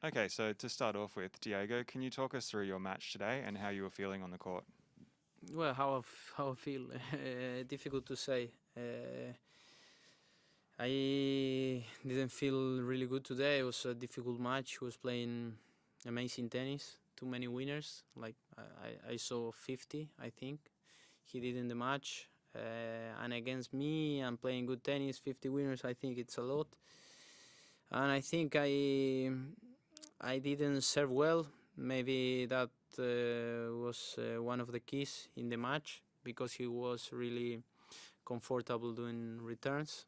Okay, so to start off with, Diego, can you talk us through your match today and how you were feeling on the court? Well, how I feel, difficult to say. I didn't feel really good today. It was a difficult match. He was playing amazing tennis. Too many winners. Like I saw 50, I think he did in the match. And against me, I'm playing good tennis. 50 winners. I think it's a lot. And I think I didn't serve well. Maybe that was one of the keys in the match because he was really comfortable doing returns.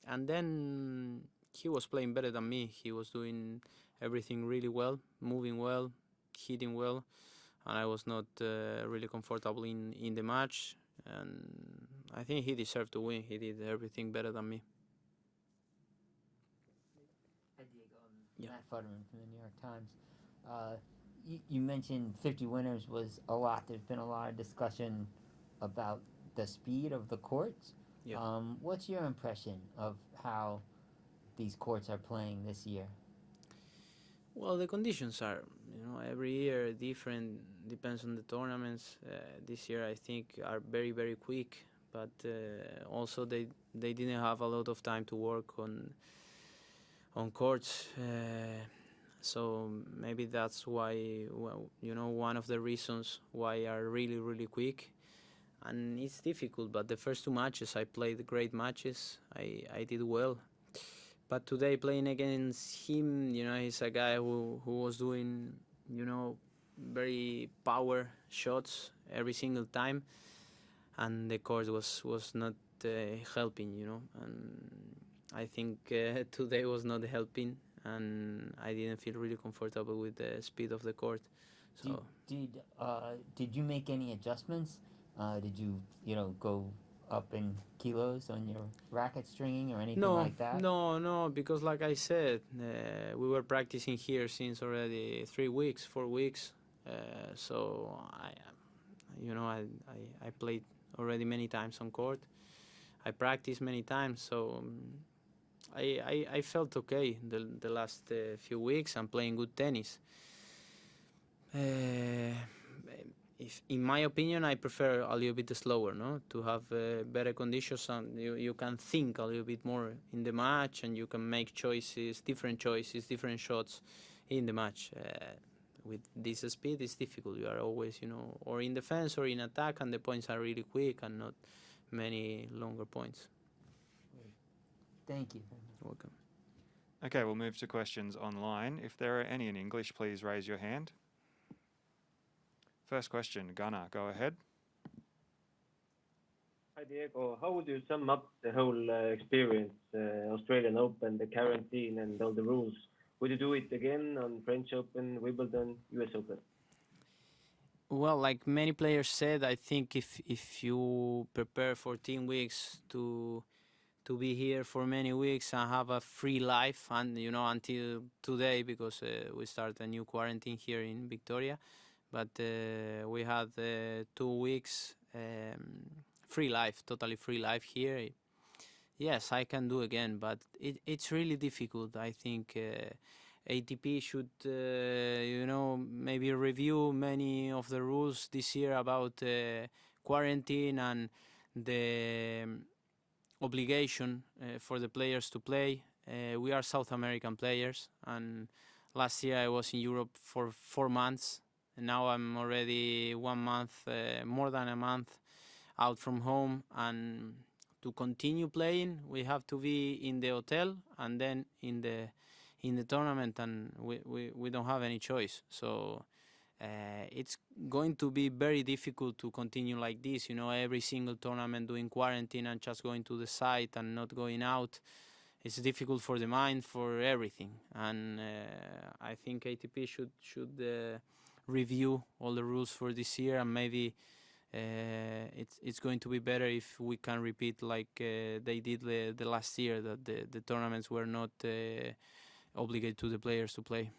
And then he was playing better than me. He was doing everything really well, moving well, hitting well, and I was not really comfortable in the match. And I think he deserved to win. He did everything better than me. Hi, Diego. Yeah. Matt Futterman from the New York Times. You mentioned 50 winners was a lot. There's been a lot of discussion about the speed of the courts. Yeah. What's your impression of how these courts are playing this year? Well, the conditions are, every year different. Depends on the tournaments. This year, I think, are very, very quick. But also, they didn't have a lot of time to work on courts. So maybe that's why, one of the reasons why are really, really quick. And it's difficult, but the first two matches I played great matches. I did well. But today playing against him, he's a guy who was doing, very power shots every single time. And the court was not helping, And I think today was not helping. And I didn't feel really comfortable with the speed of the court. So Did you make any adjustments? Did you go up in kilos on your racket stringing or anything like that? No, because like I said, we were practicing here since already 3 weeks, 4 weeks. So I played already many times on court. I practiced many times, so I felt okay the last few weeks. I'm playing good tennis. If, in my opinion, I prefer a little bit slower, to have better conditions, and you can think a little bit more in the match, and you can make different shots in the match. With this speed, it's difficult. You are always, or in defense or in attack, and the points are really quick and not many longer points. Thank you. Welcome. Okay, we'll move to questions online. If there are any in English, please raise your hand. First question, Gunnar, go ahead. Hi Diego, how would you sum up the whole experience, Australian Open, the quarantine and all the rules? Would you do it again on French Open, Wimbledon, US Open? Well, like many players said, I think if you prepare 14 weeks to be here for many weeks and have a free life, and until today, because we start a new quarantine here in Victoria, but we had 2 weeks free life, totally free life here. Yes, I can do again, but it's really difficult. I think ATP should, maybe review many of the rules this year about quarantine and the obligation for the players to play. We are South American players, and last year I was in Europe for 4 months, and now I'm already 1 month, more than a month out from home, and to continue playing we have to be in the hotel and then in the tournament, and we don't have any choice. So it's going to be very difficult to continue like this, every single tournament doing quarantine and just going to the site and not going out. It's difficult for the mind, for everything, and I think ATP should review all the rules for this year, and maybe it's going to be better if we can repeat like they did the last year, that the tournaments were not obligated to the players to play.